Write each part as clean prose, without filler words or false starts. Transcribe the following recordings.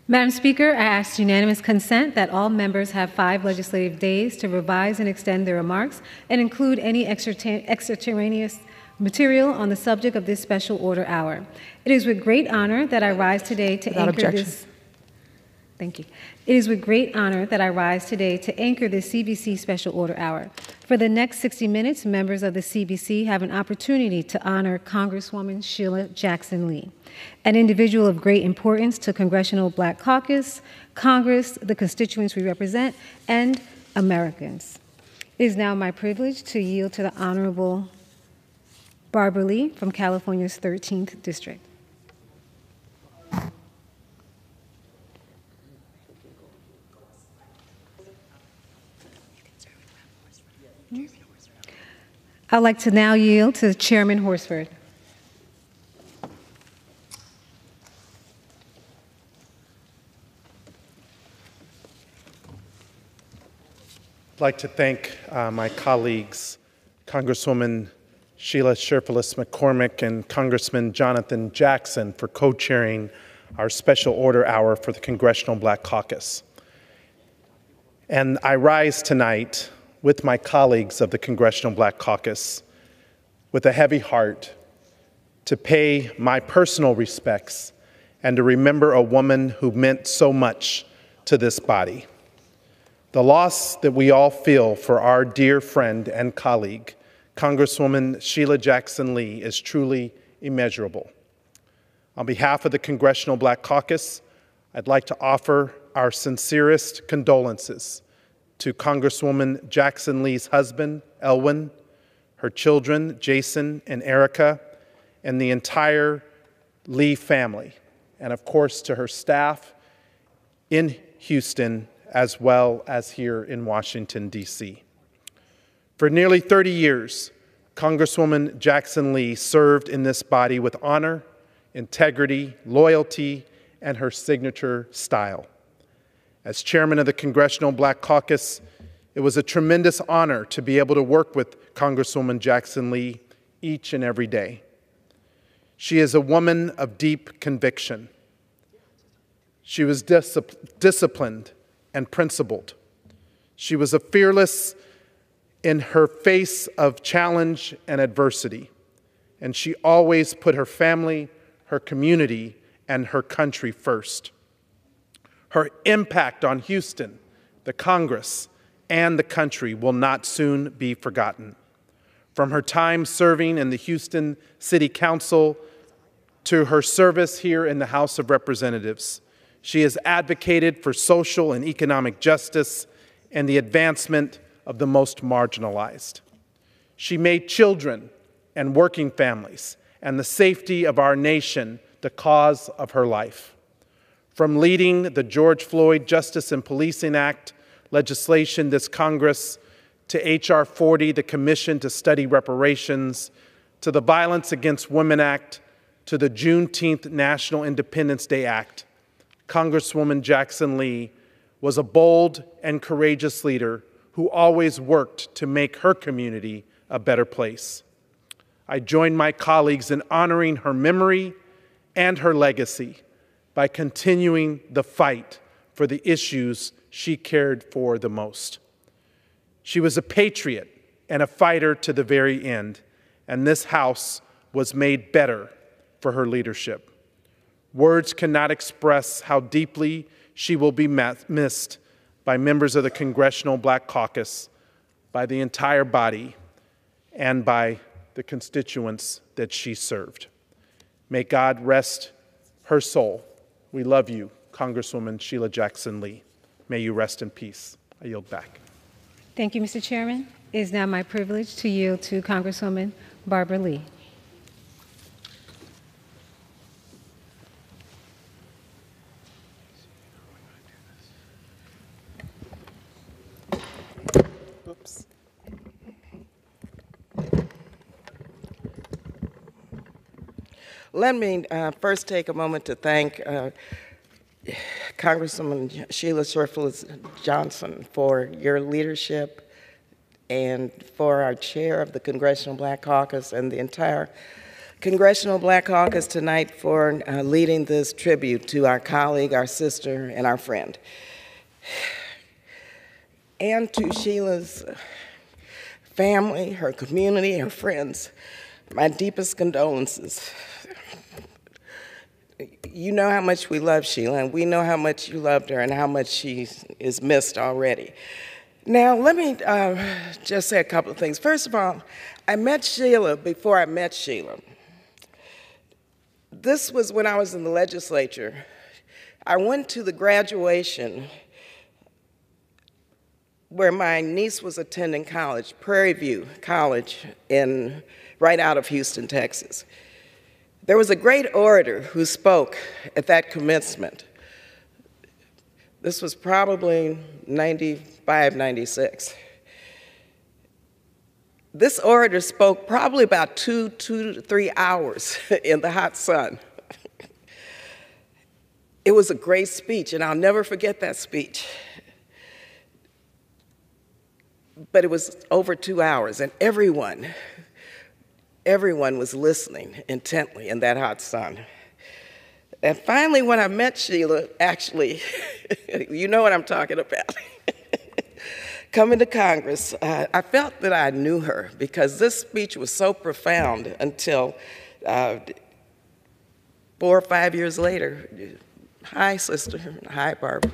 Madam Speaker, I ask unanimous consent that all members have 5 legislative days to revise and extend their remarks and include any extraneous material on the subject of this special order hour. It is with great honor that I rise today to anchor this. Thank you. It is with great honor that I rise today to anchor this CBC Special Order Hour. For the next 60 minutes, members of the CBC have an opportunity to honor Congresswoman Sheila Jackson Lee, an individual of great importance to Congressional Black Caucus, Congress, the constituents we represent, and Americans. It is now my privilege to yield to the Honorable Barbara Lee from California's 13th District. I'd like to now yield to Chairman Horsford. I'd like to thank my colleagues, Congresswoman Sheila McCormick and Congressman Jonathan Jackson, for co-chairing our Special Order Hour for the Congressional Black Caucus. And I rise tonight with my colleagues of the Congressional Black Caucus with a heavy heart to pay my personal respects and to remember a woman who meant so much to this body. The loss that we all feel for our dear friend and colleague, Congresswoman Sheila Jackson Lee, is truly immeasurable. On behalf of the Congressional Black Caucus, I'd like to offer our sincerest condolences to Congresswoman Jackson Lee's husband, Elwin, her children, Jason and Erica, and the entire Lee family, and of course to her staff in Houston as well as here in Washington, D.C. For nearly 30 years, Congresswoman Jackson Lee served in this body with honor, integrity, loyalty, and her signature style. As chairman of the Congressional Black Caucus, it was a tremendous honor to be able to work with Congresswoman Jackson Lee each and every day. She is a woman of deep conviction. She was disciplined and principled. She was fearless in her face of challenge and adversity, and she always put her family, her community, and her country first. Her impact on Houston, the Congress, and the country will not soon be forgotten. From her time serving in the Houston City Council to her service here in the House of Representatives, she has advocated for social and economic justice and the advancement of the most marginalized. She made children and working families and the safety of our nation the cause of her life. From leading the George Floyd Justice and Policing Act legislation this Congress, to H.R. 40, the Commission to Study Reparations, to the Violence Against Women Act, to the Juneteenth National Independence Day Act, Congresswoman Jackson Lee was a bold and courageous leader who always worked to make her community a better place. I join my colleagues in honoring her memory and her legacy by continuing the fight for the issues she cared for the most. She was a patriot and a fighter to the very end, and this House was made better for her leadership. Words cannot express how deeply she will be missed by members of the Congressional Black Caucus, by the entire body, and by the constituents that she served. May God rest her soul. We love you, Congresswoman Sheila Jackson Lee. May you rest in peace. I yield back. Thank you, Mr. Chairman. It is now my privilege to yield to Congresswoman Barbara Lee. Oops. Let me first take a moment to thank Congresswoman Sheila Jackson for your leadership and for our chair of the Congressional Black Caucus and the entire Congressional Black Caucus tonight for leading this tribute to our colleague, our sister, and our friend. And to Sheila's family, her community, her friends, my deepest condolences. You know how much we love Sheila, and we know how much you loved her and how much she is missed already. Now, let me just say a couple of things. First of all, I met Sheila before I met Sheila. This was when I was in the legislature. I went to the graduation where my niece was attending college, Prairie View College, right out of Houston, Texas. There was a great orator who spoke at that commencement. This was probably 95, 96. This orator spoke probably about 2 to 3 hours in the hot sun. It was a great speech, and I'll never forget that speech. But it was over 2 hours, and everyone was listening intently in that hot sun. And finally, when I met Sheila, actually, you know what I'm talking about. Coming to Congress, I felt that I knew her because this speech was so profound until 4 or 5 years later. Hi, sister. Hi, Barbara.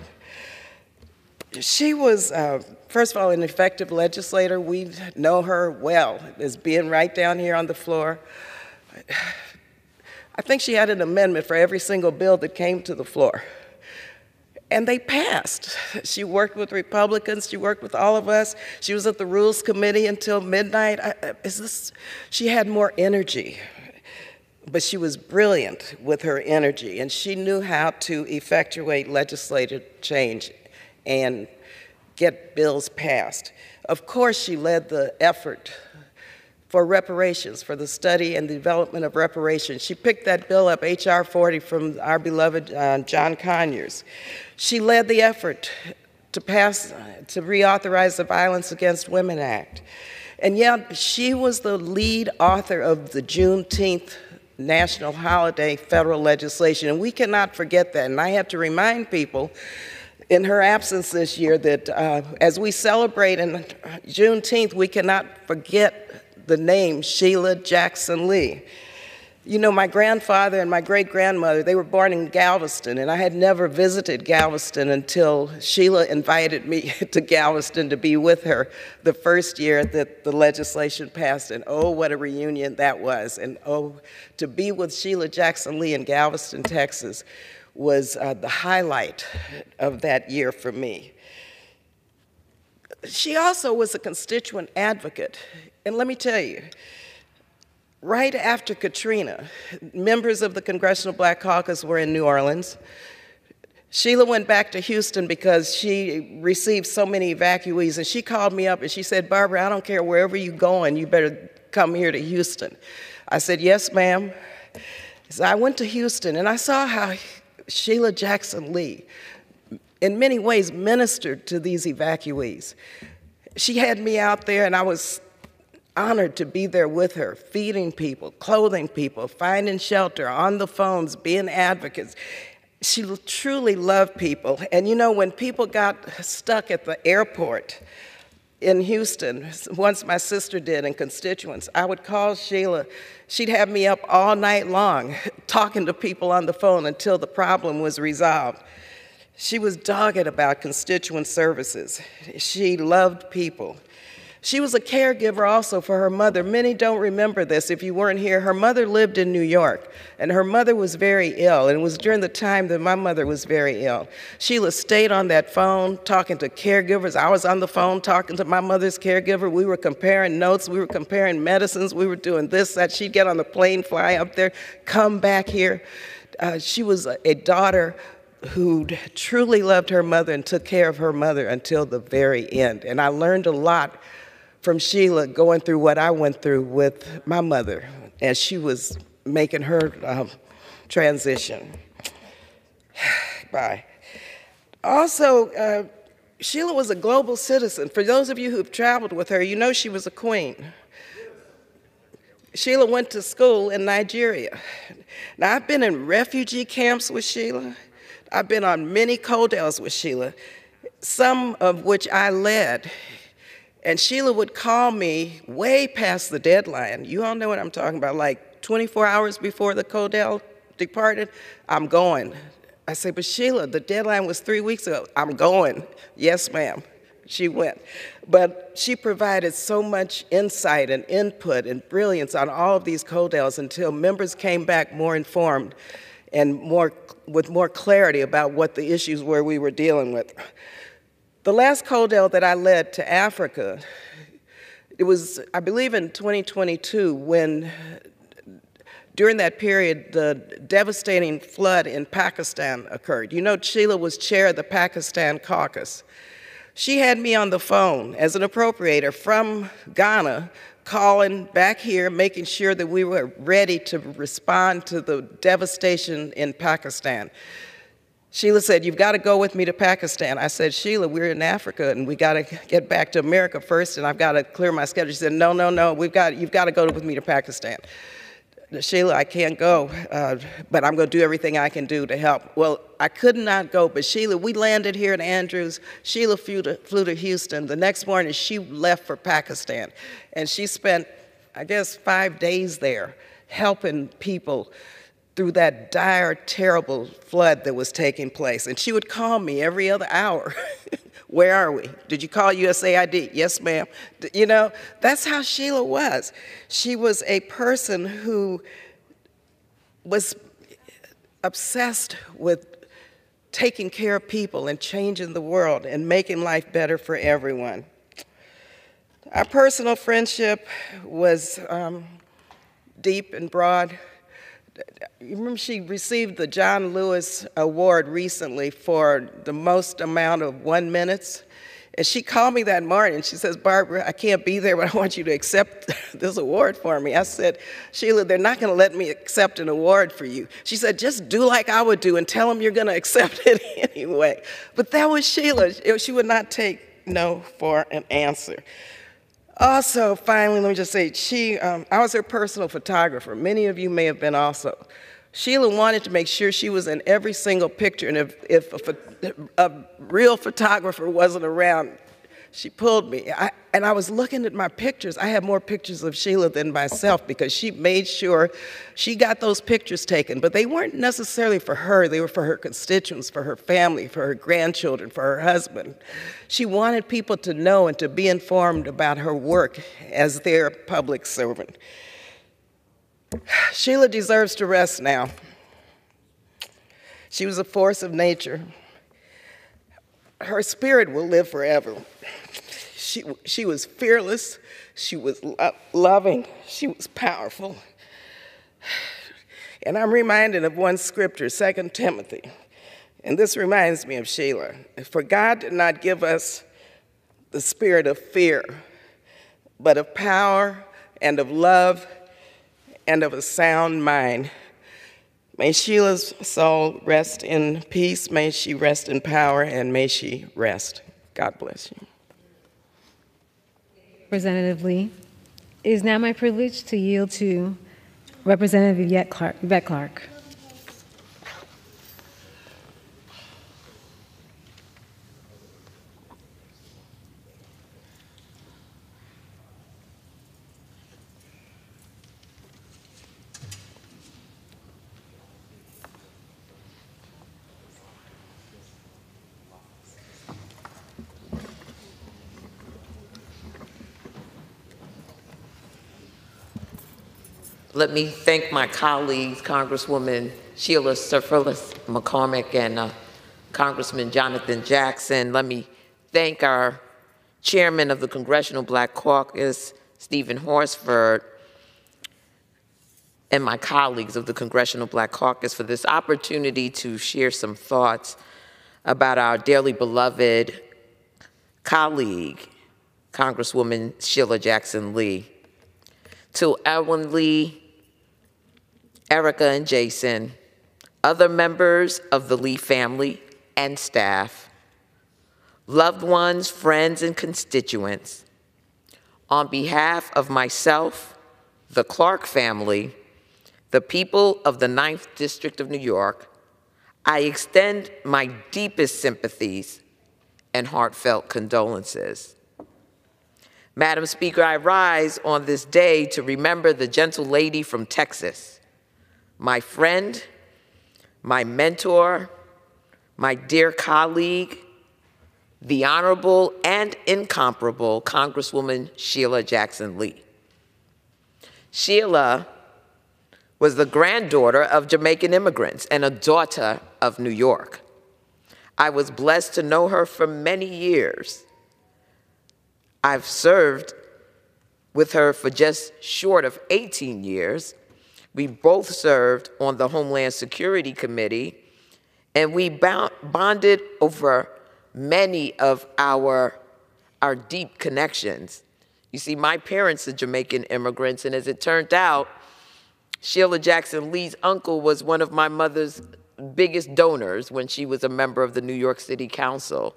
She was, first of all, an effective legislator. We know her well as being right down here on the floor. I think she had an amendment for every single bill that came to the floor. And they passed. She worked with Republicans. She worked with all of us. She was at the Rules Committee until midnight. She had more energy. But she was brilliant with her energy, and she knew how to effectuate legislative change and get bills passed. Of course, she led the effort for reparations, for the study and the development of reparations. She picked that bill up, H.R. 40, from our beloved John Conyers. She led the effort to reauthorize the Violence Against Women Act. And yet, she was the lead author of the Juneteenth national holiday federal legislation, and we cannot forget that. And I have to remind people in her absence this year that as we celebrate in Juneteenth, we cannot forget the name Sheila Jackson Lee. You know, my grandfather and my great-grandmother, they were born in Galveston, and I had never visited Galveston until Sheila invited me to Galveston to be with her the first year that the legislation passed, and oh, what a reunion that was. And oh, to be with Sheila Jackson Lee in Galveston, Texas, was the highlight of that year for me. She also was a constituent advocate, and let me tell you, right after Katrina, members of the Congressional Black Caucus were in New Orleans. Sheila went back to Houston because she received so many evacuees, and she called me up and she said, "Barbara, I don't care wherever you're going, you better come here to Houston." I said, "Yes, ma'am." So I went to Houston, and I saw how Sheila Jackson Lee, in many ways, ministered to these evacuees. She had me out there, and I was honored to be there with her, feeding people, clothing people, finding shelter, on the phones, being advocates. She truly loved people. And you know, when people got stuck at the airport in Houston, once my sister did, and constituents, I would call Sheila. She'd have me up all night long talking to people on the phone until the problem was resolved. She was dogged about constituent services. She loved people. She was a caregiver also for her mother. Many don't remember this. If you weren't here, her mother lived in New York, and her mother was very ill, and it was during the time that my mother was very ill. Sheila stayed on that phone talking to caregivers. I was on the phone talking to my mother's caregiver. We were comparing notes. We were comparing medicines. We were doing this, that. She'd get on the plane, fly up there, come back here. She was a daughter who truly loved her mother and took care of her mother until the very end. And I learned a lot from Sheila going through what I went through with my mother as she was making her transition. Bye. Also, Sheila was a global citizen. For those of you who've traveled with her, you know she was a queen. Sheila went to school in Nigeria. Now, I've been in refugee camps with Sheila. I've been on many CODELs with Sheila, some of which I led. And Sheila would call me way past the deadline. You all know what I'm talking about, like 24 hours before the CODEL departed, I'm going. I say, but Sheila, the deadline was 3 weeks ago. I'm going. Yes, ma'am. She went. But she provided so much insight and input and brilliance on all of these CODELs until members came back more informed and with more clarity about what the issues were we were dealing with. The last CODEL that I led to Africa, it was, I believe, in 2022 when, during that period, the devastating flood in Pakistan occurred. You know, Sheila was chair of the Pakistan caucus. She had me on the phone as an appropriator from Ghana, calling back here, making sure that we were ready to respond to the devastation in Pakistan. Sheila said, you've got to go with me to Pakistan. I said, Sheila, we're in Africa, and we got to get back to America first, and I've got to clear my schedule. She said, no, you've got to go with me to Pakistan. Sheila, I can't go, but I'm going to do everything I can do to help. Well, I could not go, but Sheila, we landed here in Andrews. Sheila flew to Houston. The next morning, she left for Pakistan, and she spent, I guess, 5 days there helping people through that dire, terrible flood that was taking place. And she would call me every other hour. Where are we? Did you call USAID? Yes, ma'am. You know, that's how Sheila was. She was a person who was obsessed with taking care of people and changing the world and making life better for everyone. Our personal friendship was deep and broad. You remember she received the John Lewis Award recently for the most amount of 1 minute. And she called me that morning. She says, Barbara, I can't be there, but I want you to accept this award for me. I said, Sheila, they're not going to let me accept an award for you. She said, just do like I would do and tell them you're going to accept it anyway. But that was Sheila. She would not take no for an answer. Also, finally, let me just say, I was her personal photographer. Many of you may have been also. Sheila wanted to make sure she was in every single picture, and if a real photographer wasn't around, she pulled me. And I was looking at my pictures. I have more pictures of Sheila than myself because she made sure she got those pictures taken. But they weren't necessarily for her. They were for her constituents, for her family, for her grandchildren, for her husband. She wanted people to know and to be informed about her work as their public servant. Sheila deserves to rest now. She was a force of nature. Her spirit will live forever. She was fearless, she was loving, she was powerful. And I'm reminded of one scripture, 2 Timothy, and this reminds me of Sheila. For God did not give us the spirit of fear, but of power and of love and of a sound mind. May Sheila's soul rest in peace, may she rest in power, and may she rest. God bless you. Representative Lee. It is now my privilege to yield to Representative Yvette Clark. Let me thank my colleagues, Congresswoman Sheila McCormick and Congressman Jonathan Jackson. Let me thank our chairman of the Congressional Black Caucus, Stephen Horsford, and my colleagues of the Congressional Black Caucus for this opportunity to share some thoughts about our dearly beloved colleague, Congresswoman Sheila Jackson Lee. To Elwyn Lee, Erica and Jason, other members of the Lee family and staff, loved ones, friends, and constituents, on behalf of myself the Clark family, the people of the 9th District of New York, I extend my deepest sympathies and heartfelt condolences. Madam Speaker, I rise on this day to remember the gentle lady from Texas, my friend, my mentor, my dear colleague, the Honorable and incomparable Congresswoman Sheila Jackson Lee. Sheila was the granddaughter of Jamaican immigrants and a daughter of New York. I was blessed to know her for many years. I've served with her for just short of 18 years. We both served on the Homeland Security Committee, and we bonded over many of our deep connections. You see, my parents are Jamaican immigrants, and as it turned out, Sheila Jackson Lee's uncle was one of my mother's biggest donors when she was a member of the New York City Council.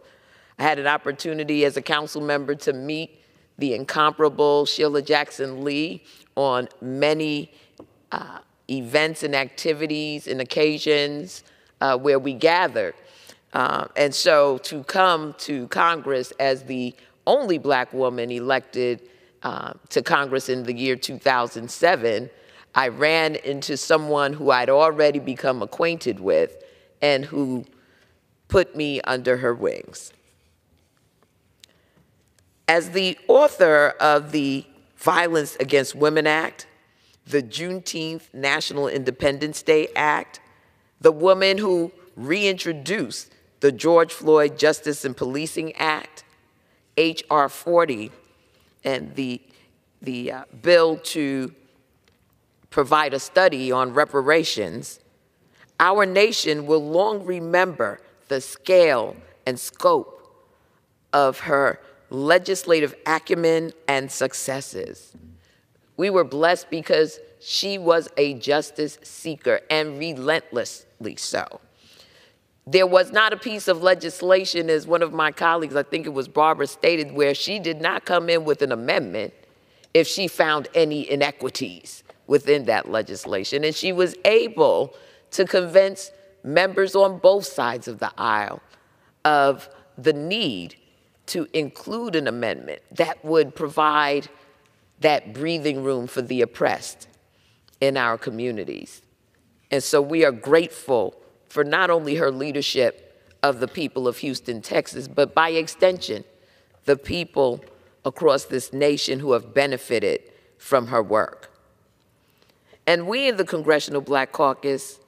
I had an opportunity as a council member to meet the incomparable Sheila Jackson Lee on many events and activities and occasions where we gathered. And so to come to Congress as the only Black woman elected to Congress in the year 2007, I ran into someone who I'd already become acquainted with and who put me under her wings. As the author of the Violence Against Women Act, the Juneteenth National Independence Day Act, the woman who reintroduced the George Floyd Justice and Policing Act, H.R. 40, and the bill to provide a study on reparations, our nation will long remember the scale and scope of her legislative acumen and successes. We were blessed because she was a justice seeker, and relentlessly so. There was not a piece of legislation, as one of my colleagues, I think it was Barbara, stated, where she did not come in with an amendment if she found any inequities within that legislation. And she was able to convince members on both sides of the aisle of the need to include an amendment that would provide that breathing room for the oppressed in our communities. And so we are grateful for not only her leadership of the people of Houston, Texas, but by extension, the people across this nation who have benefited from her work. And we in the Congressional Black Caucus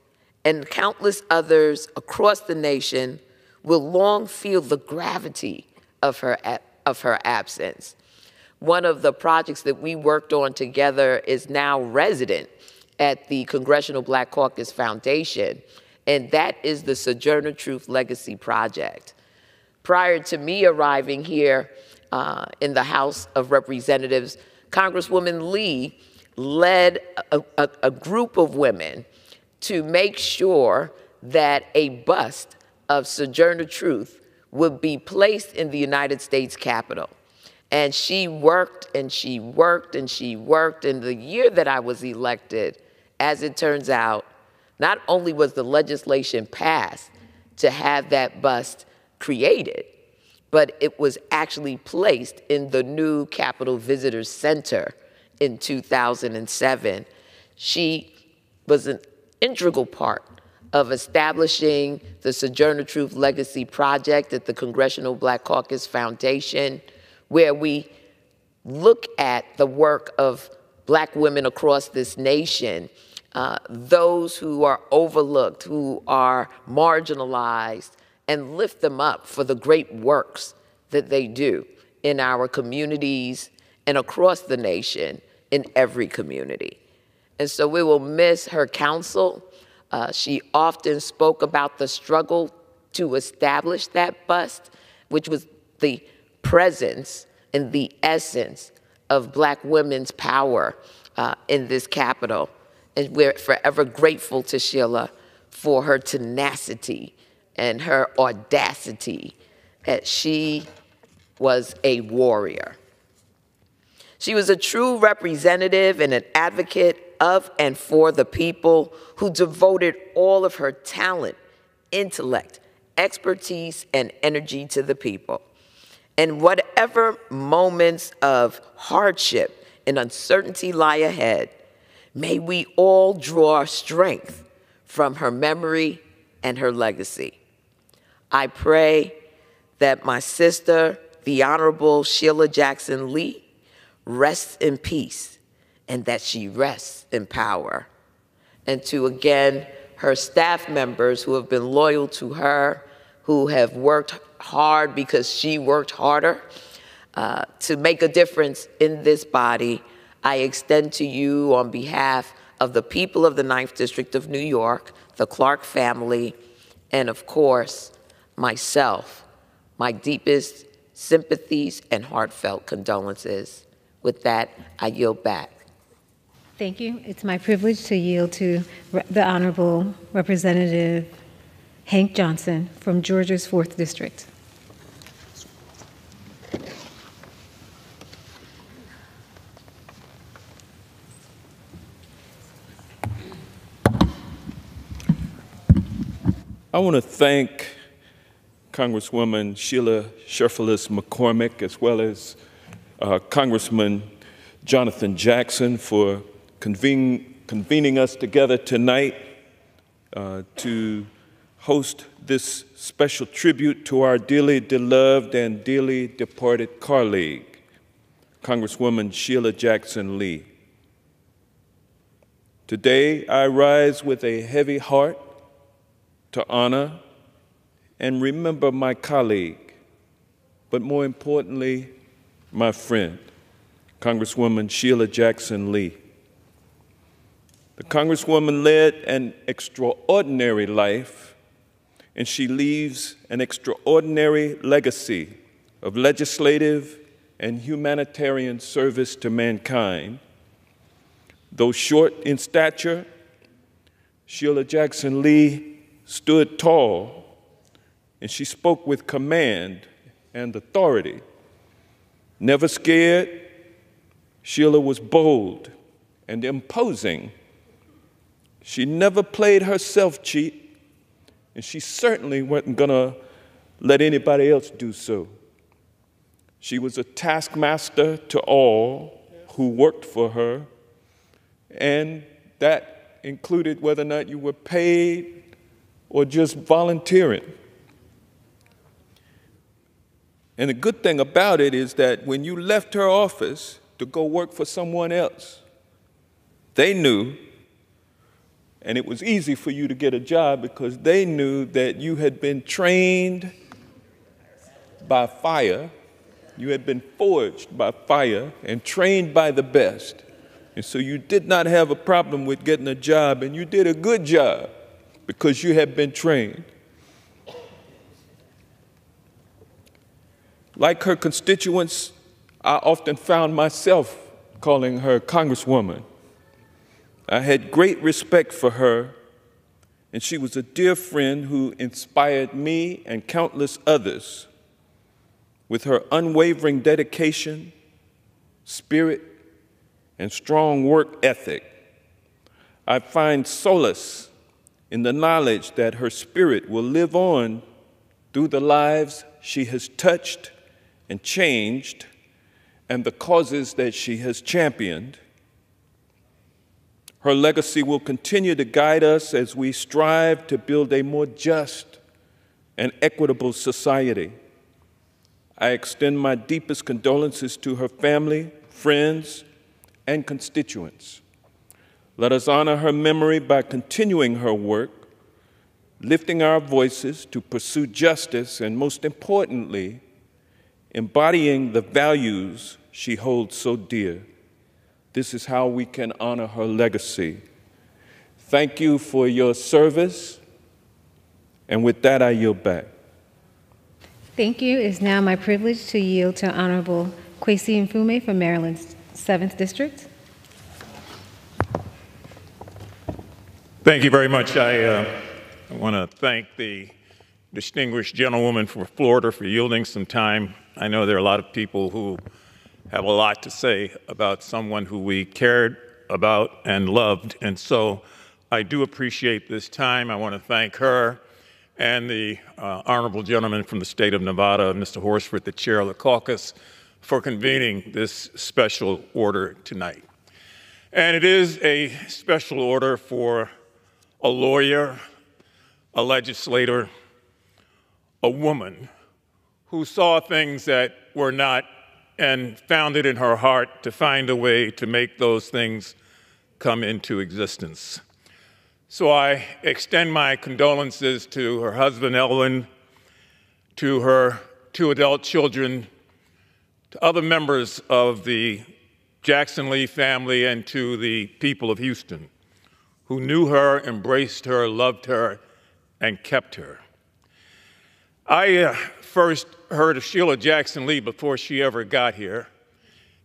and countless others across the nation will long feel the gravity of her absence. One of the projects that we worked on together is now resident at the Congressional Black Caucus Foundation, and that is the Sojourner Truth Legacy Project. Prior to me arriving here in the House of Representatives, Congresswoman Lee led a group of women to make sure that a bust of Sojourner Truth would be placed in the United States Capitol. And she worked and she worked and she worked. And the year that I was elected, as it turns out, not only was the legislation passed to have that bust created, but it was actually placed in the new Capitol Visitors Center in 2007. She was an integral part of establishing the Sojourner Truth Legacy Project at the Congressional Black Caucus Foundation, where we look at the work of Black women across this nation, those who are overlooked, who are marginalized, and lift them up for the great works that they do in our communities and across the nation, in every community. And so we will miss her counsel. She often spoke about the struggle to establish that bust, which was the presence and the essence of Black women's power in this Capitol. And we're forever grateful to Sheila for her tenacity and her audacity, that she was a warrior. She was a true representative and an advocate of and for the people who devoted all of her talent, intellect, expertise, and energy to the people. And whatever moments of hardship and uncertainty lie ahead, may we all draw strength from her memory and her legacy. I pray that my sister, the Honorable Sheila Jackson Lee, rests in peace and that she rests in power. And to, again, her staff members who have been loyal to her, who have worked hard because she worked harder to make a difference in this body, I extend to you on behalf of the people of the 9th District of New York, the Clark family, and of course, myself, my deepest sympathies and heartfelt condolences. With that, I yield back. Thank you. It's my privilege to yield to the Honorable Representative Hank Johnson from Georgia's 4th District. I want to thank Congresswoman Sheila McCormick, as well as Congressman Jonathan Jackson for convening us together tonight to host this special tribute to our dearly beloved and dearly departed colleague, Congresswoman Sheila Jackson Lee. Today, I rise with a heavy heart to honor and remember my colleague, but more importantly, my friend, Congresswoman Sheila Jackson Lee. The Congresswoman led an extraordinary life, and she leaves an extraordinary legacy of legislative and humanitarian service to mankind. Though short in stature, Sheila Jackson Lee stood tall, and she spoke with command and authority. Never scared, Sheila was bold and imposing. She never played herself cheap, and she certainly wasn't gonna let anybody else do so. She was a taskmaster to all who worked for her, and that included whether or not you were paid or just volunteering. And the good thing about it is that when you left her office to go work for someone else, they knew, and it was easy for you to get a job because they knew that you had been trained by fire, you had been forged by fire and trained by the best. And so you did not have a problem with getting a job, and you did a good job because you had been trained. Like her constituents, I often found myself calling her Congresswoman. I had great respect for her, and she was a dear friend who inspired me and countless others with her unwavering dedication, spirit, and strong work ethic. I find solace in the knowledge that her spirit will live on through the lives she has touched and changed and the causes that she has championed. Her legacy will continue to guide us as we strive to build a more just and equitable society. I extend my deepest condolences to her family, friends, and constituents. Let us honor her memory by continuing her work, lifting our voices to pursue justice, and most importantly, embodying the values she holds so dear. This is how we can honor her legacy. Thank you for your service, and with that, I yield back. Thank you. It is now my privilege to yield to Honorable Kwesi Mfume from Maryland's 7th District. Thank you very much. I want to thank the distinguished gentlewoman from Florida for yielding some time. I know there are a lot of people who have a lot to say about someone who we cared about and loved. And so I do appreciate this time. I want to thank her and the honorable gentleman from the state of Nevada, Mr. Horsford, the chair of the caucus, for convening this special order tonight. And it is a special order for a lawyer, a legislator, a woman who saw things that were not and found it in her heart to find a way to make those things come into existence. So I extend my condolences to her husband, Elwin, to her 2 adult children, to other members of the Jackson Lee family, and to the people of Houston who knew her, embraced her, loved her, and kept her. I first heard of Sheila Jackson Lee before she ever got here.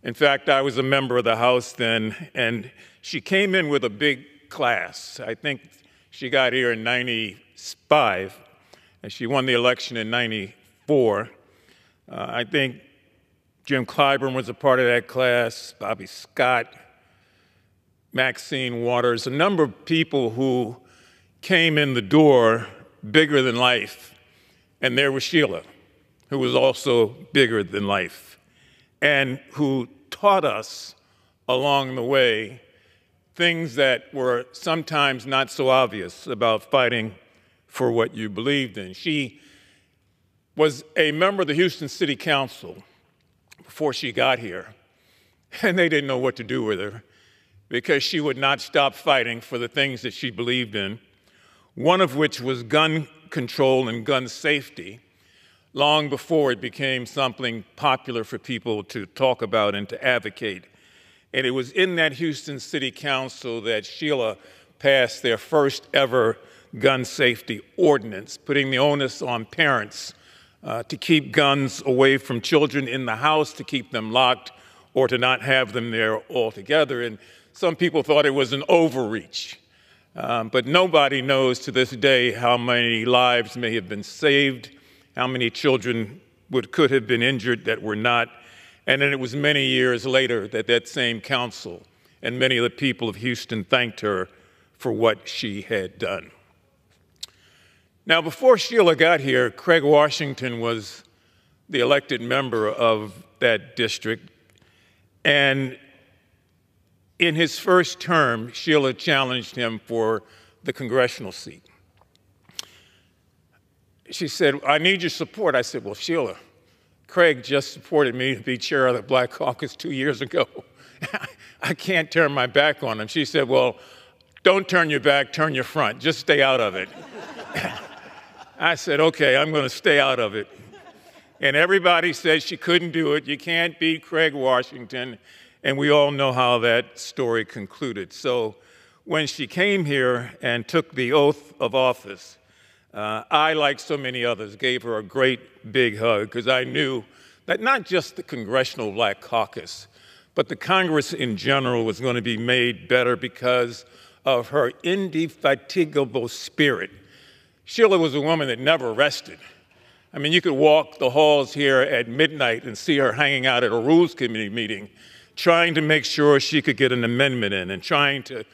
In fact, I was a member of the House then, and she came in with a big class. I think she got here in '95, and she won the election in '94. I think Jim Clyburn was a part of that class, Bobby Scott, Maxine Waters, a number of people who came in the door bigger than life. And there was Sheila, who was also bigger than life, and who taught us along the way things that were sometimes not so obvious about fighting for what you believed in. She was a member of the Houston City Council before she got here, and they didn't know what to do with her because she would not stop fighting for the things that she believed in, one of which was gun control and gun safety, long before it became something popular for people to talk about and to advocate. And it was in that Houston City Council that Sheila passed their first ever gun safety ordinance, putting the onus on parents to keep guns away from children in the house, to keep them locked, or to not have them there altogether. And some people thought it was an overreach. But nobody knows to this day how many lives may have been saved, how many children could have been injured that were not. And then it was many years later that that same council and many of the people of Houston thanked her for what she had done. Now, before Sheila got here, Craig Washington was the elected member of that district. And in his first term, Sheila challenged him for the congressional seat. She said, "I need your support." I said, "Well, Sheila, Craig just supported me to be chair of the Black Caucus 2 years ago. I can't turn my back on him." She said, "Well, don't turn your back, turn your front. Just stay out of it." I said, "Okay, I'm going to stay out of it." And everybody said she couldn't do it. You can't beat Craig Washington. And we all know how that story concluded. So when she came here and took the oath of office, I, like so many others, gave her a great big hug, because I knew that not just the Congressional Black Caucus, but the Congress in general was going to be made better because of her indefatigable spirit. Sheila was a woman that never rested. I mean, you could walk the halls here at midnight and see her hanging out at a Rules Committee meeting, trying to make sure she could get an amendment in and trying to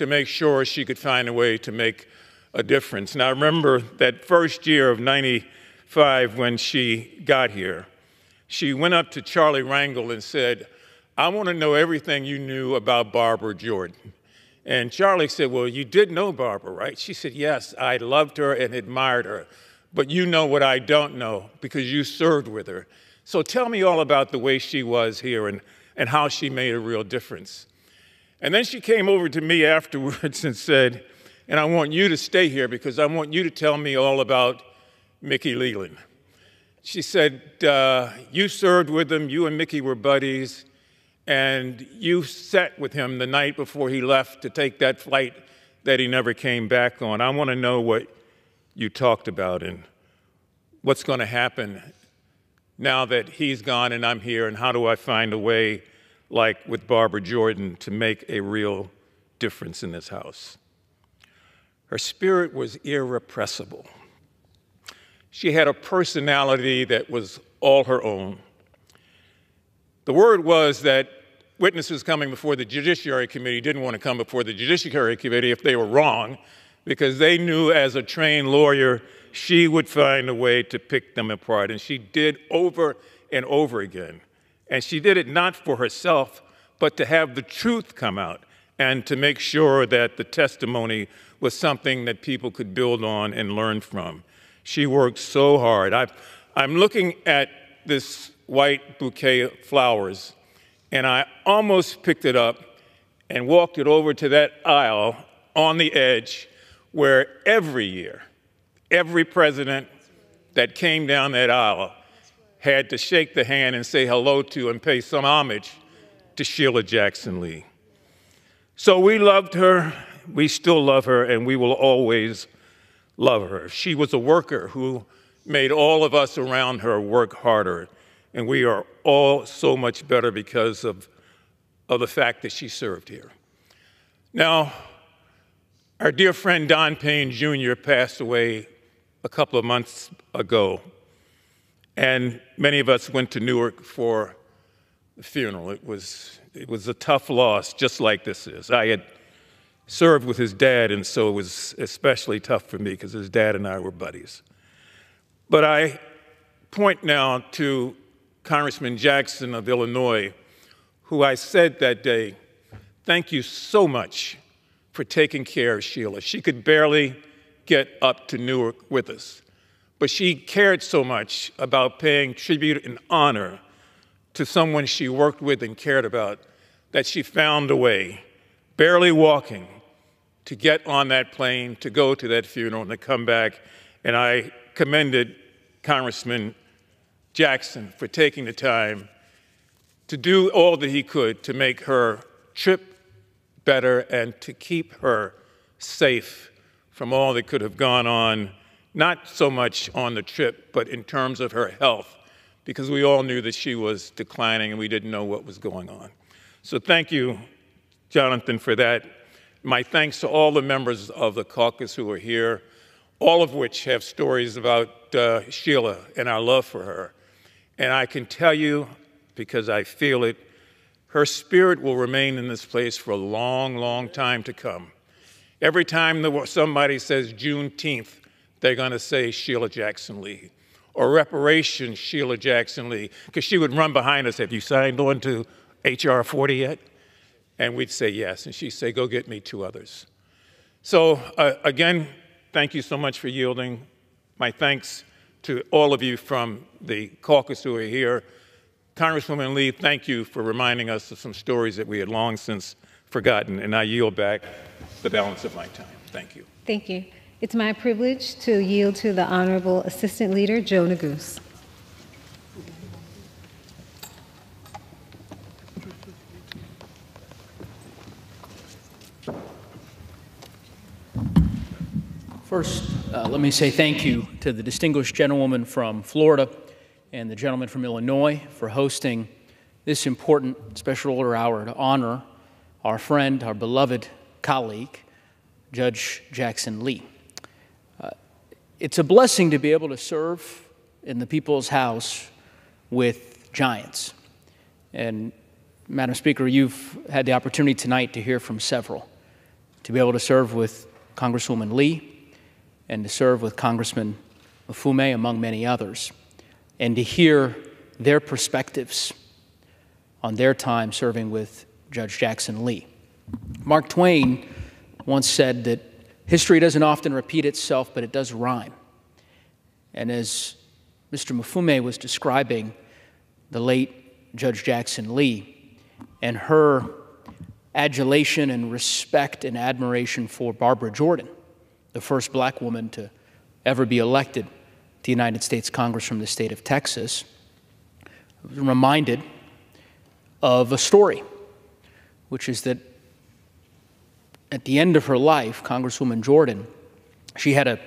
make sure she could find a way to make a difference. And I remember that first year of '95 when she got here, she went up to Charlie Rangel and said, "I want to know everything you knew about Barbara Jordan." And Charlie said, "Well, you did know Barbara, right?" She said, "Yes, I loved her and admired her. But you know what I don't know because you served with her. So tell me all about the way she was here and how she made a real difference." And then she came over to me afterwards and said, "And I want you to stay here because I want you to tell me all about Mickey Leland." She said, "You served with him, you and Mickey were buddies, and you sat with him the night before he left to take that flight that he never came back on. I want to know what you talked about and what's going to happen now that he's gone and I'm here, and how do I find a way, like with Barbara Jordan, to make a real difference in this house." Her spirit was irrepressible. She had a personality that was all her own. The word was that witnesses coming before the Judiciary Committee didn't want to come before the Judiciary Committee if they were wrong, because they knew as a trained lawyer, she would find a way to pick them apart. And she did over and over again. And she did it not for herself, but to have the truth come out and to make sure that the testimony was something that people could build on and learn from. She worked so hard. I'm looking at this white bouquet of flowers, and I almost picked it up and walked it over to that aisle on the edge where every year, every president that came down that aisle had to shake the hand and say hello to and pay some homage to Sheila Jackson Lee. So we loved her, we still love her, and we will always love her. She was a worker who made all of us around her work harder, and we are all so much better because of the fact that she served here. Now, our dear friend Don Payne Jr. passed away a couple of months ago, and many of us went to Newark for the funeral. It was a tough loss, just like this is. I had served with his dad, and so it was especially tough for me because his dad and I were buddies. But I point now to Congressman Jackson of Illinois, who I said that day, thank you so much for taking care of Sheila. She could barely get up to Newark with us, but she cared so much about paying tribute and honor to someone she worked with and cared about that she found a way, barely walking, to get on that plane, to go to that funeral, and to come back. And I commended Congressman Jackson for taking the time to do all that he could to make her trip better and to keep her safe from all that could have gone on, not so much on the trip, but in terms of her health, because we all knew that she was declining and we didn't know what was going on. So thank you, Jonathan, for that. My thanks to all the members of the caucus who are here, all of which have stories about Sheila and our love for her. And I can tell you, because I feel it, her spirit will remain in this place for a long, long time to come. Every time somebody says Juneteenth, they're going to say Sheila Jackson Lee, or reparations Sheila Jackson Lee, because she would run behind us, have you signed on to HR 40 yet? And we'd say yes, and she'd say, go get me 2 others. So again, thank you so much for yielding. My thanks to all of you from the caucus who are here. Congresswoman Lee, thank you for reminding us of some stories that we had long since forgotten, and I yield back the balance of my time. Thank you. Thank you. It's my privilege to yield to the Honorable Assistant Leader, Joe Neguse. First, let me say thank you to the distinguished gentlewoman from Florida and the gentleman from Illinois for hosting this important special order hour to honor our friend, our beloved colleague, Judge Jackson Lee. It's a blessing to be able to serve in the People's House with giants. And Madam Speaker, you've had the opportunity tonight to hear from several, to be able to serve with Congresswoman Lee, and to serve with Congressman Mfume, among many others, and to hear their perspectives on their time serving with Judge Jackson Lee. Mark Twain once said that history doesn't often repeat itself, but it does rhyme. And as Mr. Mfume was describing the late Judge Jackson Lee and her adulation and respect and admiration for Barbara Jordan, the first black woman to ever be elected to the United States Congress from the state of Texas, I was reminded of a story, which is that at the end of her life, Congresswoman Jordan, she had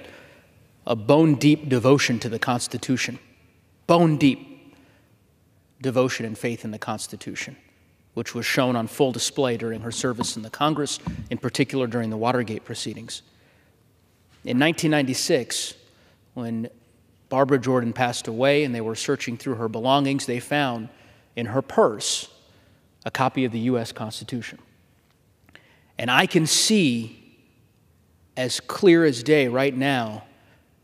a bone-deep devotion to the Constitution, bone-deep devotion and faith in the Constitution, which was shown on full display during her service in the Congress, in particular during the Watergate proceedings. In 1996, when Barbara Jordan passed away and they were searching through her belongings, they found in her purse a copy of the U.S. Constitution. And I can see as clear as day right now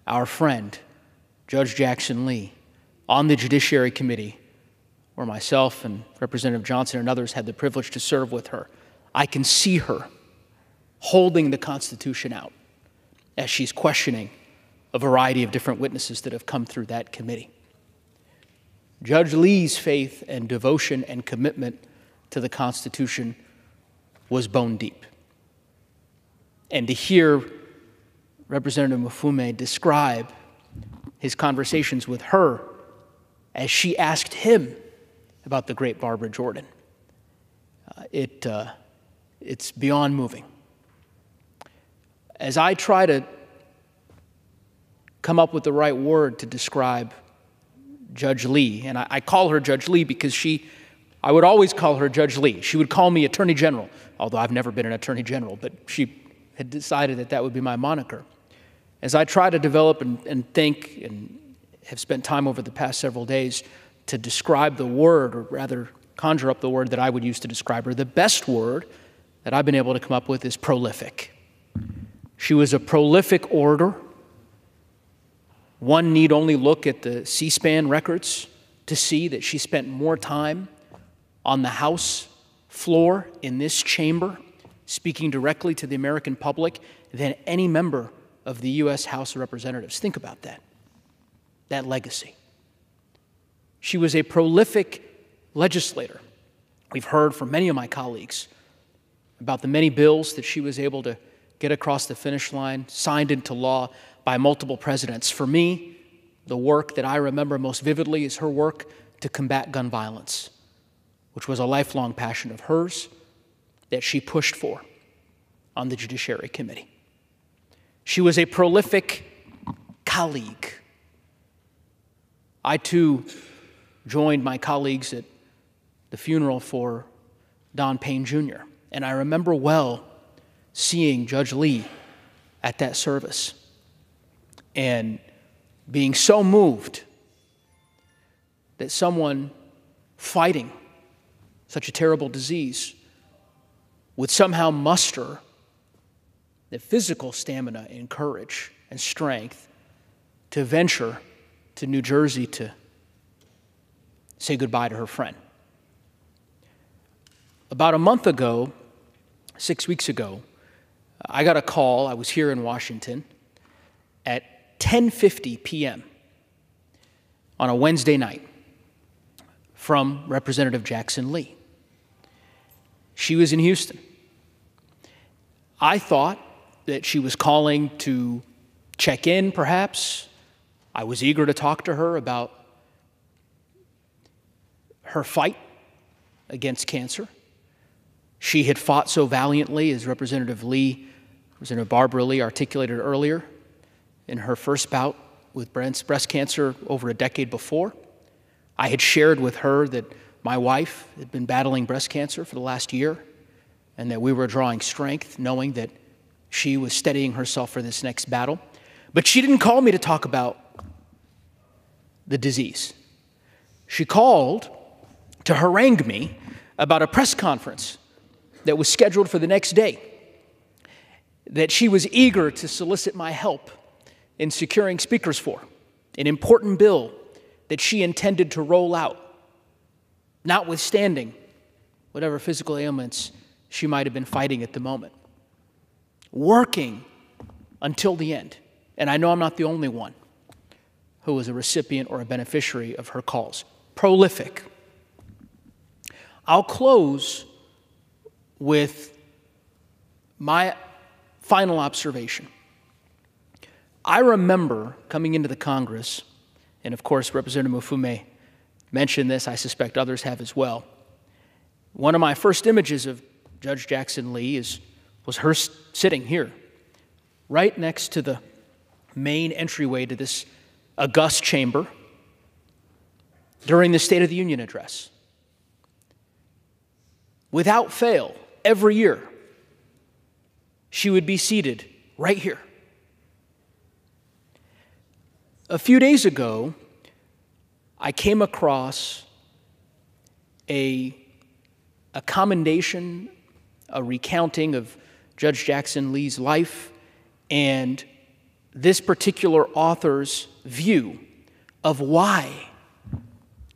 our friend, Judge Jackson Lee, on the Judiciary Committee, where myself and Representative Johnson and others had the privilege to serve with her. I can see her holding the Constitution out as she's questioning a variety of different witnesses that have come through that committee. Judge Lee's faith and devotion and commitment to the Constitution was bone deep. And to hear Representative Mfume describe his conversations with her as she asked him about the great Barbara Jordan, it's beyond moving. As I try to come up with the right word to describe Judge Lee, and I call her Judge Lee because I would always call her Judge Lee. She would call me Attorney General, although I've never been an Attorney General, but she had decided that that would be my moniker. As I try to develop and think and have spent time over the past several days to describe the word, or rather conjure up the word that I would use to describe her, the best word that I've been able to come up with is prolific. She was a prolific orator. One need only look at the C-SPAN records to see that she spent more time on the House floor in this chamber speaking directly to the American public than any member of the U.S. House of Representatives. Think about that legacy. She was a prolific legislator. We've heard from many of my colleagues about the many bills that she was able to get across the finish line, signed into law by multiple presidents. For me, the work that I remember most vividly is her work to combat gun violence, which was a lifelong passion of hers that she pushed for on the Judiciary Committee. She was a prolific colleague. I, too, joined my colleagues at the funeral for Don Payne Jr., and I remember well seeing Judge Lee at that service and being so moved that someone fighting such a terrible disease would somehow muster the physical stamina and courage and strength to venture to New Jersey to say goodbye to her friend. About a month ago, 6 weeks ago, I got a call. I was here in Washington at 10:50 p.m. on a Wednesday night from Representative Jackson Lee. She was in Houston. I thought that she was calling to check in, perhaps. I was eager to talk to her about her fight against cancer. She had fought so valiantly, as Representative Barbara Lee articulated earlier, in her first bout with breast cancer over a decade before. I had shared with her that my wife had been battling breast cancer for the last year, and that we were drawing strength, knowing that she was steadying herself for this next battle. But she didn't call me to talk about the disease. She called to harangue me about a press conference that was scheduled for the next day, that she was eager to solicit my help in securing speakers for, an important bill that she intended to roll out, notwithstanding whatever physical ailments she might have been fighting at the moment. Working until the end. And I know I'm not the only one who was a recipient or a beneficiary of her calls. Prolific. I'll close with my final observation. I remember coming into the Congress, and of course Representative Mfume mentioned this, I suspect others have as well. One of my first images of Judge Jackson Lee was her sitting here, right next to the main entryway to this august chamber during the State of the Union address. Without fail, every year, she would be seated right here. A few days ago, I came across a commendation, a recounting of Judge Jackson Lee's life and this particular author's view of why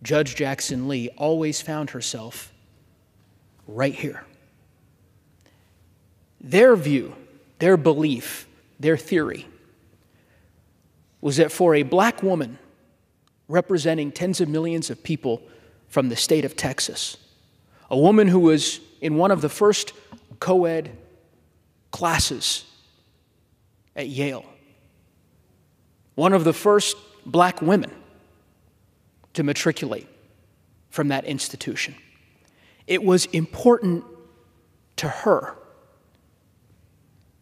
Judge Jackson Lee always found herself right here. Their view, their belief, their theory was that for a black woman representing tens of millions of people from the state of Texas, a woman who was in one of the first co-ed classes at Yale, one of the first black women to matriculate from that institution, it was important to her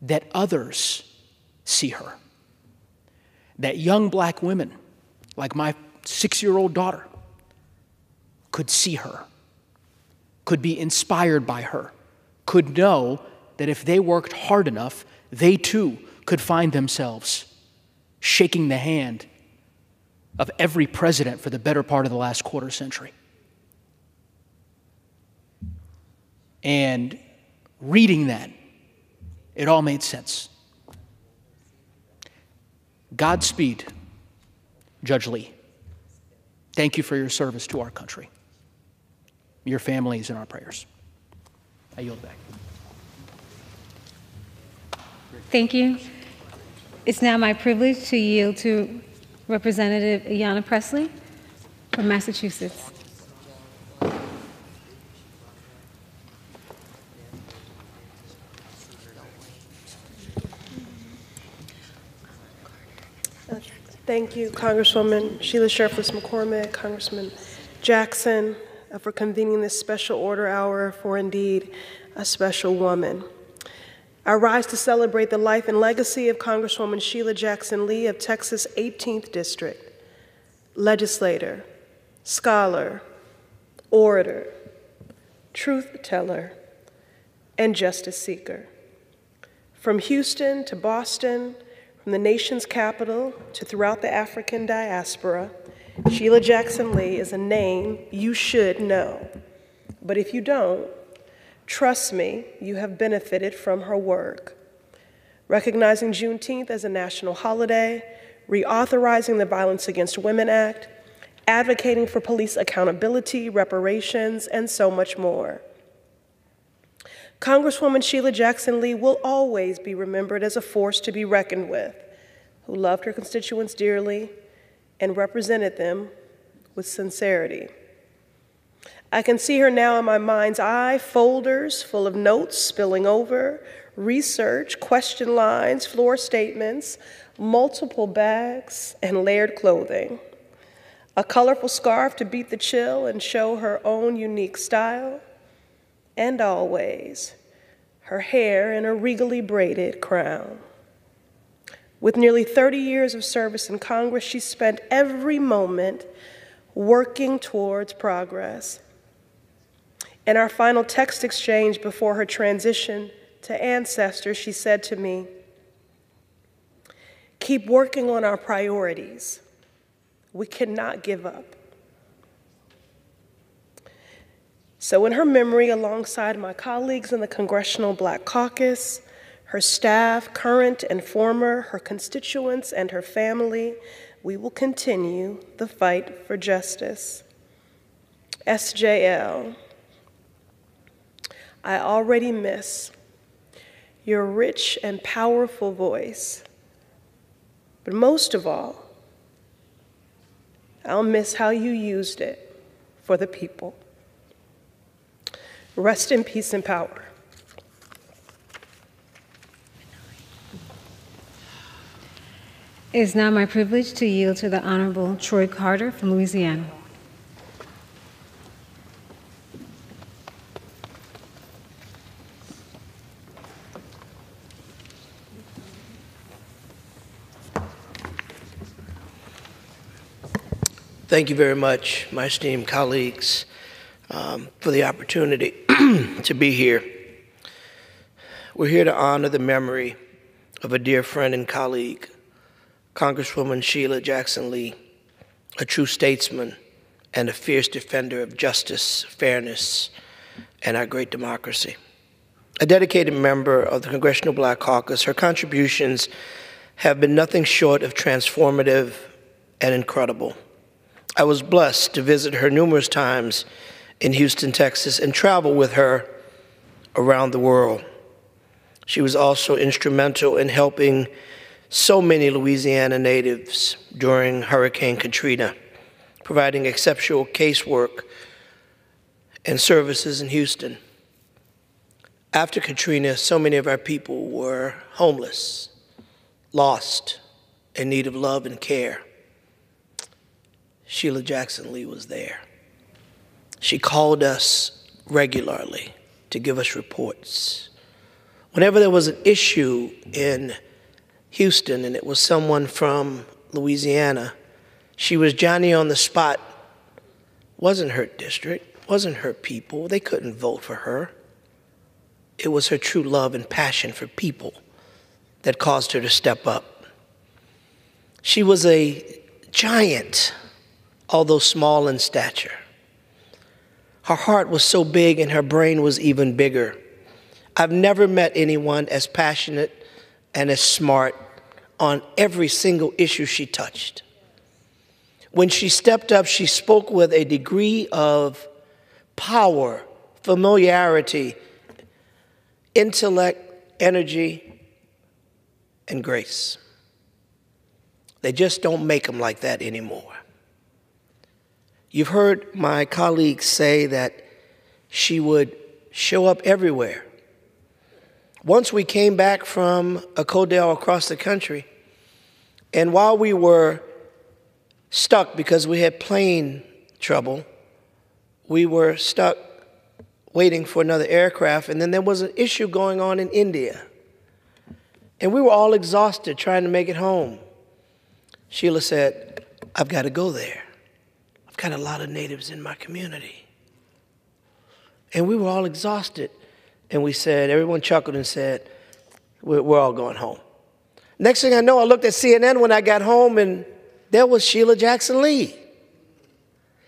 that others see her, that young black women, like my 6-year-old daughter, could see her, could be inspired by her, could know that if they worked hard enough, they too could find themselves shaking the hand of every president for the better part of the last quarter century. And reading that, it all made sense. Godspeed, Judge Lee. Thank you for your service to our country. Your family is in our prayers. I yield back. Thank you. It's now my privilege to yield to Representative Ayanna Pressley from Massachusetts. Thank you, Congresswoman Sheila McCormick, Congressman Jackson, for convening this special order hour for indeed a special woman. I rise to celebrate the life and legacy of Congresswoman Sheila Jackson Lee of Texas' 18th District, legislator, scholar, orator, truth teller, and justice seeker. From Houston to Boston, from the nation's capital to throughout the African diaspora, Sheila Jackson Lee is a name you should know. But if you don't, trust me, you have benefited from her work. Recognizing Juneteenth as a national holiday, reauthorizing the Violence Against Women Act, advocating for police accountability, reparations, and so much more. Congresswoman Sheila Jackson Lee will always be remembered as a force to be reckoned with, who loved her constituents dearly and represented them with sincerity. I can see her now in my mind's eye, folders full of notes spilling over, research, question lines, floor statements, multiple bags, and layered clothing. A colorful scarf to beat the chill and show her own unique style. And always, her hair in a regally braided crown. With nearly 30 years of service in Congress, she spent every moment working towards progress. In our final text exchange before her transition to ancestors, she said to me, "Keep working on our priorities. We cannot give up." So in her memory, alongside my colleagues in the Congressional Black Caucus, her staff, current and former, her constituents, and her family, we will continue the fight for justice. SJL, I already miss your rich and powerful voice, but most of all, I'll miss how you used it for the people. Rest in peace and power. It is now my privilege to yield to the Honorable Troy Carter from Louisiana. Thank you very much, my esteemed colleagues, for the opportunity to be here. We're here to honor the memory of a dear friend and colleague, Congresswoman Sheila Jackson Lee, a true statesman and a fierce defender of justice, fairness, and our great democracy. A dedicated member of the Congressional Black Caucus, her contributions have been nothing short of transformative and incredible. I was blessed to visit her numerous times in Houston, Texas, and travel with her around the world. She was also instrumental in helping so many Louisiana natives during Hurricane Katrina, providing exceptional casework and services in Houston. After Katrina, so many of our people were homeless, lost, in need of love and care. Sheila Jackson Lee was there. She called us regularly to give us reports. Whenever there was an issue in Houston and it was someone from Louisiana, she was Johnny on the spot. Wasn't her district, wasn't her people. They couldn't vote for her. It was her true love and passion for people that caused her to step up. She was a giant, although small in stature. Her heart was so big and her brain was even bigger. I've never met anyone as passionate and as smart on every single issue she touched. When she stepped up, she spoke with a degree of power, familiarity, intellect, energy, and grace. They just don't make them like that anymore. You've heard my colleagues say that she would show up everywhere. Once we came back from a codel across the country, and while we were stuck because we had plane trouble, we were stuck waiting for another aircraft, and then there was an issue going on in India. And we were all exhausted trying to make it home. Sheila said, I've got to go there. I've got a lot of natives in my community. And we were all exhausted. And we said, everyone chuckled and said, we're all going home. Next thing I know, I looked at CNN when I got home, and there was Sheila Jackson Lee.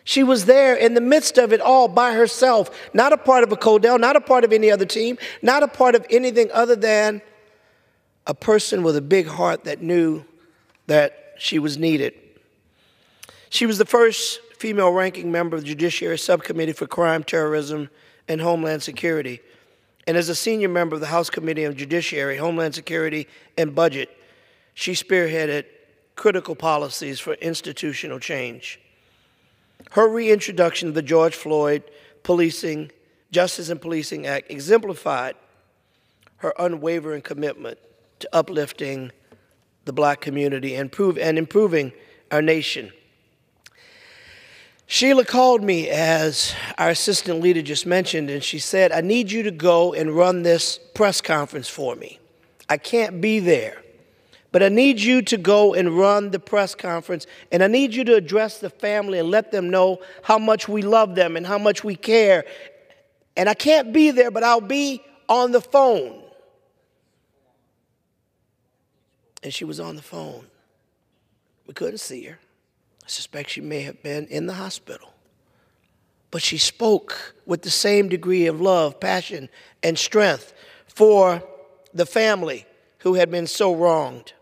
She was there in the midst of it all by herself, not a part of a codel, not a part of any other team, not a part of anything other than a person with a big heart that knew that she was needed. She was the first female ranking member of the Judiciary Subcommittee for Crime, Terrorism, and Homeland Security. And as a senior member of the House Committee on Judiciary, Homeland Security, and Budget, she spearheaded critical policies for institutional change. Her reintroduction of the George Floyd Justice and Policing Act exemplified her unwavering commitment to uplifting the Black community and improving our nation. Sheila called me, as our assistant leader just mentioned, and she said, I need you to go and run this press conference for me. I can't be there, but I need you to go and run the press conference, and I need you to address the family and let them know how much we love them and how much we care. And I can't be there, but I'll be on the phone. And she was on the phone. We couldn't see her. I suspect she may have been in the hospital. But she spoke with the same degree of love, passion, and strength for the family who had been so wronged.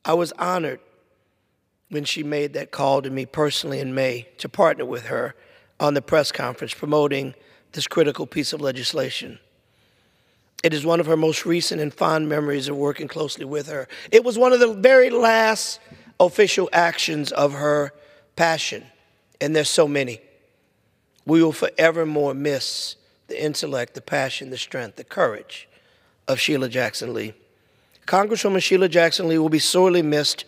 I was honored when she made that call to me personally in May to partner with her on the press conference promoting this critical piece of legislation. It is one of her most recent and fond memories of working closely with her. It was one of the very last official actions of her passion, and there's so many. We will forevermore miss the intellect, the passion, the strength, the courage of Sheila Jackson Lee. Congresswoman Sheila Jackson Lee will be sorely missed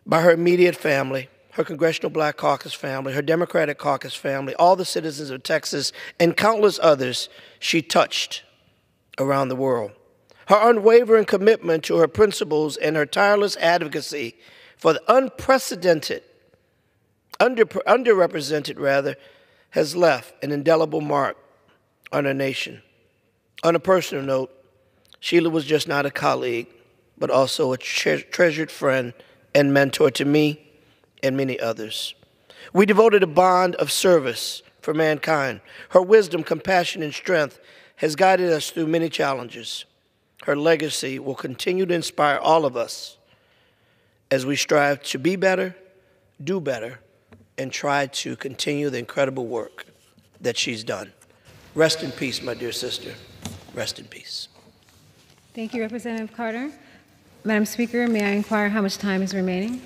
by her immediate family, her Congressional Black Caucus family, her Democratic Caucus family, all the citizens of Texas, and countless others she touched around the world. Her unwavering commitment to her principles and her tireless advocacy for the underrepresented, has left an indelible mark on our nation. On a personal note, Sheila was just not a colleague, but also a treasured friend and mentor to me and many others. We devoted a bond of service for mankind. Her wisdom, compassion, and strength has guided us through many challenges. Her legacy will continue to inspire all of us as we strive to be better, do better, and try to continue the incredible work that she's done. Rest in peace, my dear sister. Rest in peace. Thank you, Representative Carter. Madam Speaker, may I inquire how much time is remaining?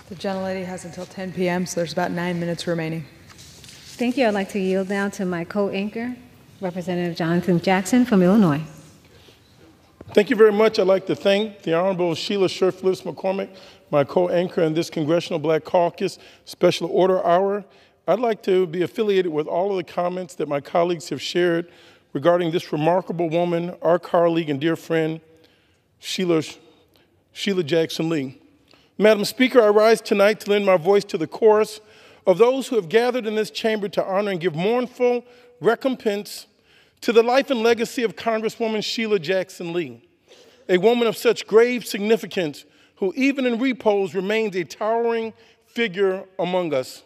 The gentlelady has until 10 p.m., so there's about 9 minutes remaining. Thank you. I'd like to yield now to my co-anchor, Representative Jonathan Jackson from Illinois. Thank you very much. I'd like to thank the Honorable Sheila Sherfless McCormick, my co-anchor in this Congressional Black Caucus Special Order Hour. I'd like to be affiliated with all of the comments that my colleagues have shared regarding this remarkable woman, our colleague and dear friend, Sheila Jackson Lee. Madam Speaker, I rise tonight to lend my voice to the chorus of those who have gathered in this chamber to honor and give mournful recompense to the life and legacy of Congresswoman Sheila Jackson Lee, a woman of such grave significance who even in repose remains a towering figure among us.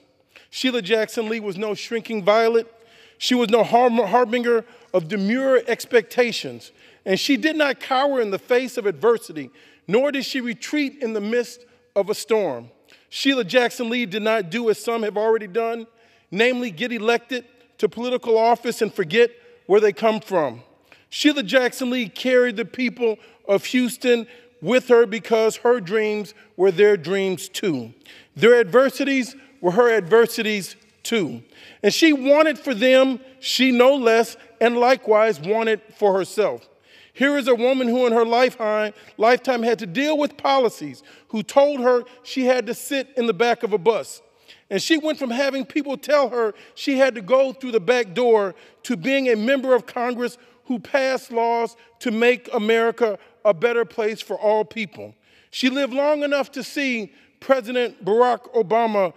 Sheila Jackson Lee was no shrinking violet. She was no harbinger of demure expectations, and she did not cower in the face of adversity, nor did she retreat in the midst of a storm. Sheila Jackson Lee did not do as some have already done, namely get elected to political office and forget where they come from. Sheila Jackson Lee carried the people of Houston with her because her dreams were their dreams too. Their adversities were her adversities too. And she wanted for them, she no less, and likewise wanted for herself. Here is a woman who in her lifetime had to deal with policies, who told her she had to sit in the back of a bus. And she went from having people tell her she had to go through the back door to being a member of Congress who passed laws to make America a better place for all people. She lived long enough to see President Barack Obama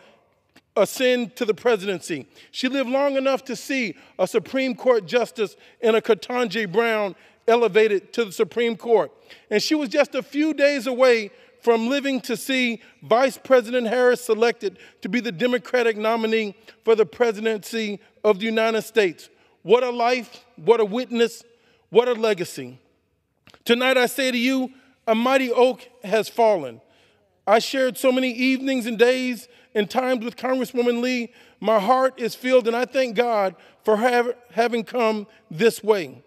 ascend to the presidency. She lived long enough to see a Supreme Court justice in a Ketanji Brown elevated to the Supreme Court. And she was just a few days away from living to see Vice President Harris selected to be the Democratic nominee for the presidency of the United States. What a life, what a witness, what a legacy. Tonight I say to you, a mighty oak has fallen. I shared so many evenings and days and times with Congresswoman Lee. My heart is filled, and I thank God for having come this way.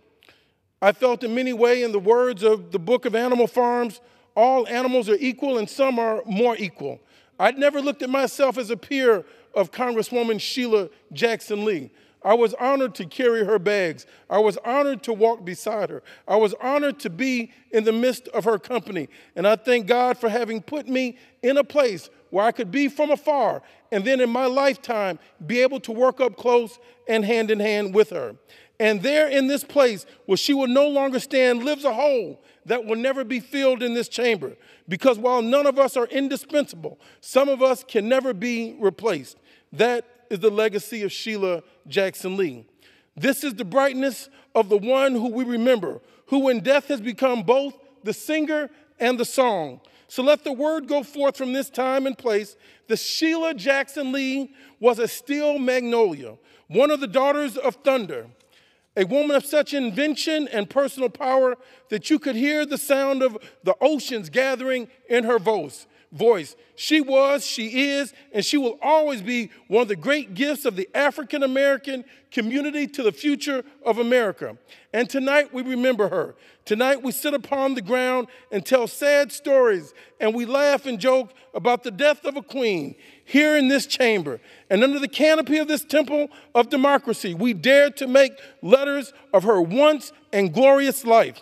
I felt in many ways, in the words of the book of Animal Farms, all animals are equal and some are more equal. I'd never looked at myself as a peer of Congresswoman Sheila Jackson Lee. I was honored to carry her bags. I was honored to walk beside her. I was honored to be in the midst of her company. And I thank God for having put me in a place where I could be from afar and then in my lifetime be able to work up close and hand in hand with her. And there in this place where she will no longer stand lives a hole that will never be filled in this chamber. Because while none of us are indispensable, some of us can never be replaced. That is the legacy of Sheila Jackson Lee. This is the brightness of the one who we remember, who in death has become both the singer and the song. So let the word go forth from this time and place that Sheila Jackson Lee was a steel magnolia, one of the daughters of thunder, a woman of such invention and personal power that you could hear the sound of the oceans gathering in her voice. She was, she is, and she will always be one of the great gifts of the African-American community to the future of America. And tonight we remember her. Tonight we sit upon the ground and tell sad stories, and we laugh and joke about the death of a queen here in this chamber. And under the canopy of this temple of democracy, we dare to make letters of her once and glorious life.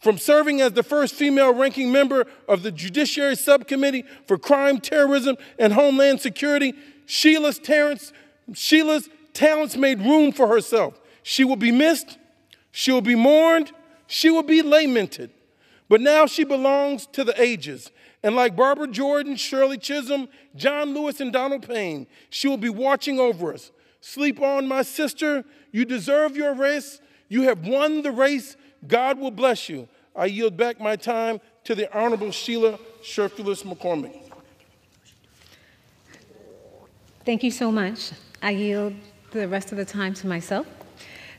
From serving as the first female ranking member of the Judiciary Subcommittee for Crime, Terrorism, and Homeland Security, Sheila's talents made room for herself. She will be missed, she will be mourned, she will be lamented. But now she belongs to the ages. And like Barbara Jordan, Shirley Chisholm, John Lewis, and Donald Payne, she will be watching over us. Sleep on, my sister. You deserve your race. You have won the race. God will bless you. I yield back my time to the Honorable Sheila Scherfulus McCormick. Thank you so much. I yield the rest of the time to myself.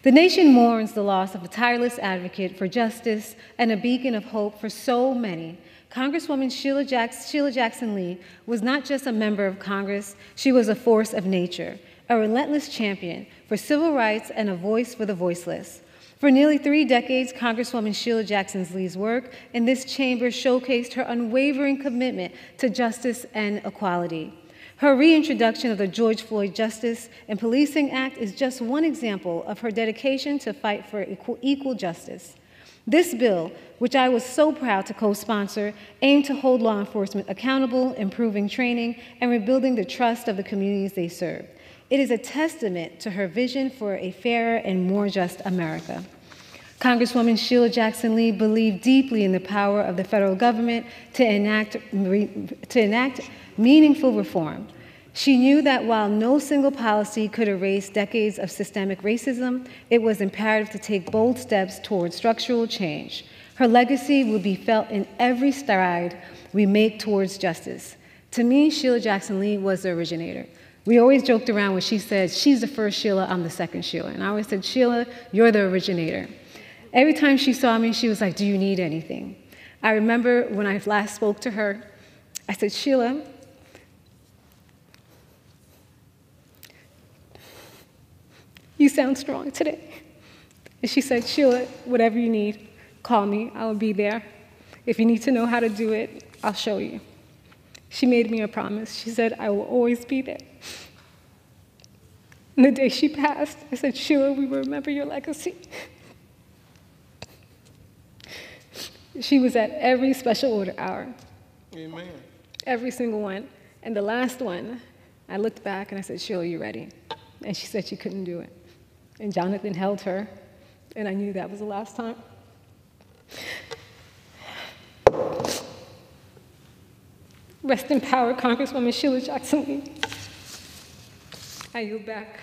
The nation mourns the loss of a tireless advocate for justice and a beacon of hope for so many. Congresswoman Sheila Jackson Lee was not just a member of Congress, she was a force of nature, a relentless champion for civil rights and a voice for the voiceless. For nearly 3 decades, Congresswoman Sheila Jackson Lee's work in this chamber showcased her unwavering commitment to justice and equality. Her reintroduction of the George Floyd Justice and Policing Act is just one example of her dedication to fight for equal justice. This bill, which I was so proud to co-sponsor, aimed to hold law enforcement accountable, improving training, and rebuilding the trust of the communities they serve. It is a testament to her vision for a fairer and more just America. Congresswoman Sheila Jackson Lee believed deeply in the power of the federal government to enact meaningful reform. She knew that while no single policy could erase decades of systemic racism, it was imperative to take bold steps toward structural change. Her legacy will be felt in every stride we make towards justice. To me, Sheila Jackson Lee was the originator. We always joked around when she said, she's the first Sheila, I'm the second Sheila. And I always said, Sheila, you're the originator. Every time she saw me, she was like, do you need anything? I remember when I last spoke to her, I said, Sheila, you sound strong today. And she said, Sheila, whatever you need, call me, I will be there. If you need to know how to do it, I'll show you. She made me a promise. She said, I will always be there. And the day she passed, I said, Sheila, we will remember your legacy. She was at every special order hour. Amen. Every single one. And the last one, I looked back and I said, Sheila, you ready? And she said she couldn't do it. And Jonathan held her, and I knew that was the last time. Rest in power, Congresswoman Sheila Jackson Lee. I yield back.